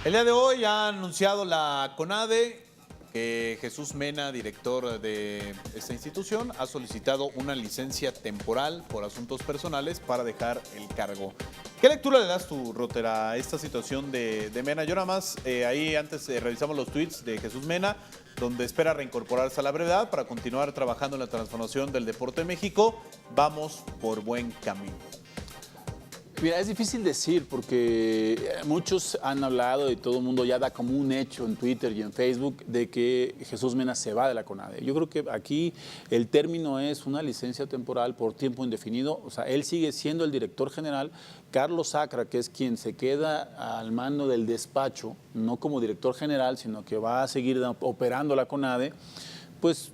El día de hoy ha anunciado la CONADE que Jesús Mena, director de esta institución, ha solicitado una licencia temporal por asuntos personales para dejar el cargo. ¿Qué lectura le das tú, Roter, a esta situación de Mena? Yo nada más, ahí antes revisamos los tweets de Jesús Mena, donde espera reincorporarse a la brevedad para continuar trabajando en la transformación del deporte en México. Vamos por buen camino. Mira, es difícil decir porque muchos han hablado y todo el mundo ya da como un hecho en Twitter y en Facebook de que Jesús Mena se va de la CONADE. Yo creo que aquí el término es una licencia temporal por tiempo indefinido. O sea, él sigue siendo el director general. Carlos Sacra, que es quien se queda al mando del despacho, no como director general, sino que va a seguir operando la CONADE, pues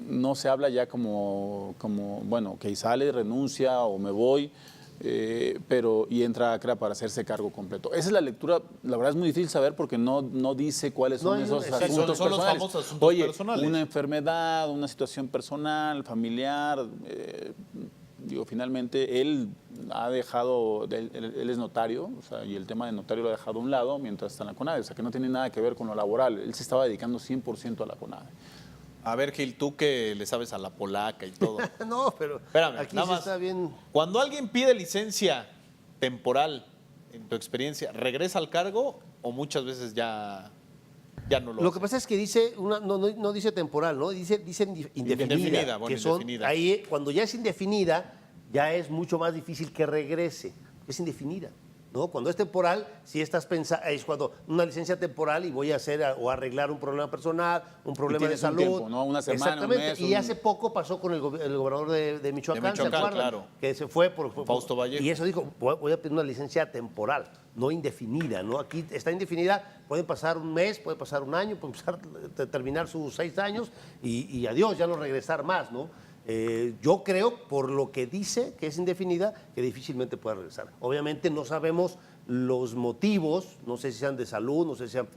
no se habla ya como bueno, que sale, renuncia o me voy. Y entra ACRA para hacerse cargo completo. Esa es la lectura, la verdad es muy difícil saber porque no dice cuáles son esos asuntos son personales. los famosos asuntos personales. Una enfermedad, una situación personal, familiar, finalmente él ha dejado, él es notario, o sea, y el tema de notario lo ha dejado a un lado mientras está en la CONADE, o sea, que no tiene nada que ver con lo laboral, él se estaba dedicando 100% a la CONADE. A ver, Gil, tú que le sabes a la polaca y todo. No, pero espérame, aquí nada sí más. Está bien. Cuando alguien pide licencia temporal, en tu experiencia, ¿regresa al cargo o muchas veces ya no lo Lo hace? que pasa es que dice, no dice temporal, ¿no? Dice indefinida. Indefinida, bueno, que son, indefinida. ahí, cuando ya es indefinida, ya es mucho más difícil que regrese. Es indefinida. ¿No? Cuando es temporal, si estás pensando, es cuando una licencia temporal y voy a hacer o arreglar un problema personal, un problema de salud. Un tiempo, ¿no? Una semana, exactamente. un mes. Y hace poco pasó con el gobernador de Michoacán, ¿se acuerdan? Claro. Que se fue por Fausto Vallejo. Y eso dijo, voy a pedir una licencia temporal, no indefinida, ¿no? Aquí está indefinida, puede pasar un mes, puede pasar un año, puede terminar sus 6 años y adiós, ya no regresar más, ¿no? Yo creo, por lo que dice que es indefinida, que difícilmente pueda regresar. Obviamente no sabemos los motivos, no sé si sean de salud, no sé si sean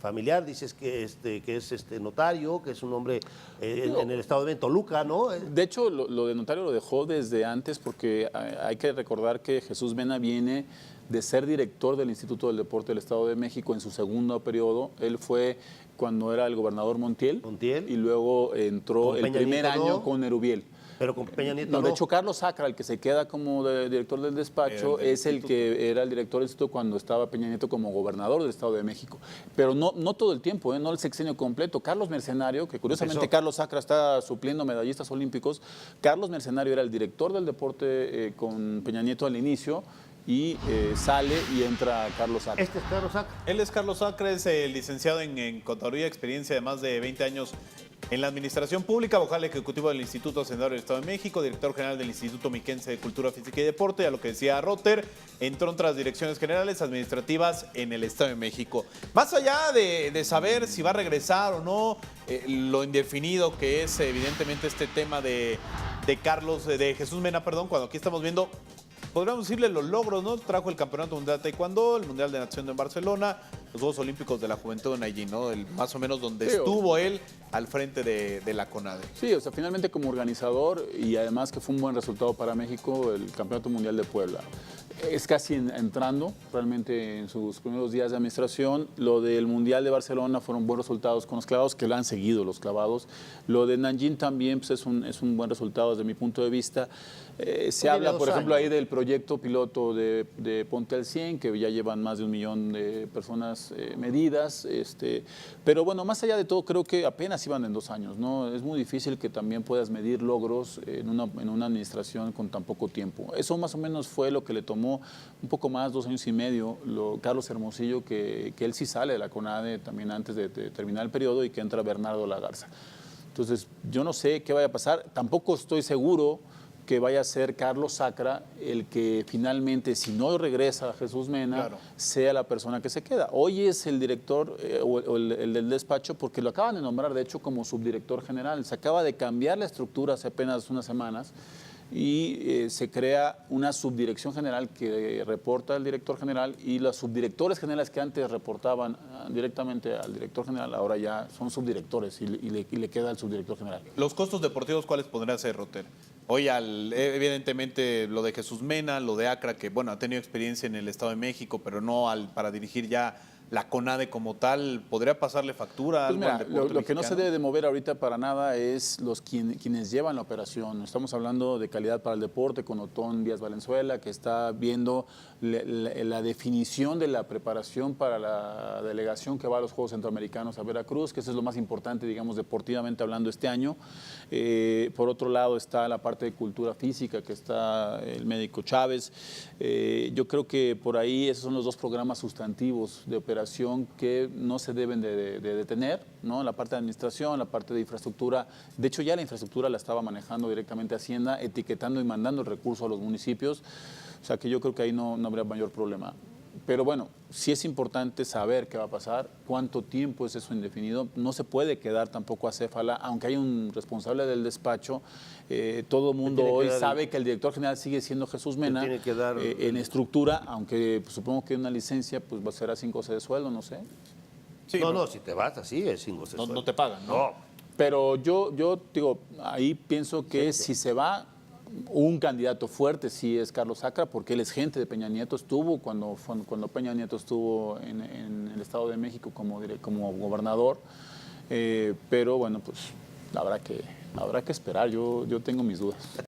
familiar, dices que es notario, que es un hombre en el estado de Toluca, ¿no? De hecho, lo de notario lo dejó desde antes porque hay que recordar que Jesús Mena viene de ser director del Instituto del Deporte del Estado de México en su segundo periodo. Él fue cuando era el gobernador Montiel. Montiel. Y luego entró el primer año con Erubiel. Pero con Peña Nieto no. De hecho, Carlos Sacra, el que se queda como director del despacho, es el que era el director del instituto cuando estaba Peña Nieto como gobernador del Estado de México. Pero no todo el tiempo, no el sexenio completo. Carlos Mercenario, que curiosamente Carlos Sacra está supliendo medallistas olímpicos, Carlos Mercenario era el director del deporte con Peña Nieto al inicio, y sale y entra Carlos Sacra. Este es Carlos Sacra. Él es Carlos Sacra, es licenciado en Contaduría, experiencia de más de 20 años en la administración pública, vocal ejecutivo del Instituto Hacendado del Estado de México, director general del Instituto Miquense de Cultura Física y Deporte, a lo que decía Roter, entró en otras direcciones generales administrativas en el Estado de México. Más allá de saber si va a regresar o no, lo indefinido que es evidentemente este tema de Jesús Mena, cuando aquí estamos viendo, podríamos decirle los logros, ¿no? Trajo el Campeonato Mundial de Taekwondo, el Mundial de Natación en Barcelona, los Juegos Olímpicos de la Juventud en Allí, ¿no? Más o menos donde estuvo él al frente de la CONADE. Sí, o sea, finalmente como organizador y además que fue un buen resultado para México el Campeonato Mundial de Puebla. Es casi entrando realmente en sus primeros días de administración. Lo del Mundial de Barcelona fueron buenos resultados con los clavados, que lo han seguido los clavados. Lo de Nanjing también pues, es un buen resultado desde mi punto de vista. Se habla, por ejemplo, ahí del proyecto piloto de Ponte al 100, que ya llevan más de 1 millón de personas medidas. Pero bueno, más allá de todo, creo que apenas iban en 2 años, ¿no? Es muy difícil que también puedas medir logros en una administración con tan poco tiempo. Eso más o menos fue lo que le tomó un poco más, 2 años y medio, Carlos Hermosillo, que él sí sale de la CONADE también antes de terminar el periodo y que entra Bernardo Lagarza. Entonces, yo no sé qué vaya a pasar, tampoco estoy seguro que vaya a ser Carlos Sacra el que finalmente, si no regresa a Jesús Mena, sea la persona que se queda. Hoy es el director o el del despacho porque lo acaban de nombrar, de hecho, como subdirector general. Se acaba de cambiar la estructura hace apenas unas semanas y se crea una subdirección general que reporta al director general y los subdirectores generales que antes reportaban directamente al director general ahora ya son subdirectores y le queda al subdirector general. ¿Los costos deportivos cuáles podrían ser, Roter? Hoy, evidentemente, lo de Jesús Mena, lo de ACRA, que bueno, ha tenido experiencia en el Estado de México, pero no para dirigir ya la CONADE como tal, ¿podría pasarle factura Pues algo mira, al deporte lo que no se mexicano? debe de mover ahorita para nada es quienes llevan la operación. Estamos hablando de calidad para el deporte con Otón Díaz Valenzuela, que está viendo la definición de la preparación para la delegación que va a los Juegos Centroamericanos a Veracruz, que eso es lo más importante, digamos, deportivamente hablando este año. Por otro lado está la parte de cultura física, que está el médico Chávez. Yo creo que por ahí esos son los dos programas sustantivos de operación que no se deben de detener, ¿no? La parte de administración, la parte de infraestructura. De hecho, ya la infraestructura la estaba manejando directamente Hacienda, etiquetando y mandando el recurso a los municipios. O sea que yo creo que ahí no habría mayor problema. Pero bueno, sí es importante saber qué va a pasar, cuánto tiempo es eso indefinido. No se puede quedar tampoco acéfala, aunque hay un responsable del despacho. Todo el mundo hoy sabe que el director general sigue siendo Jesús Mena. tiene que dar en estructura, aunque pues, supongo que una licencia pues será 5 de sueldo, no sé. Sí, no, si te vas así es 5 no te pagan, ¿no? No. Pero yo digo, ahí pienso que si se va, un candidato fuerte sí es Carlos Acra, porque él es gente de Peña Nieto, estuvo cuando Peña Nieto estuvo en el Estado de México como gobernador, pero bueno, pues habrá que esperar, yo tengo mis dudas.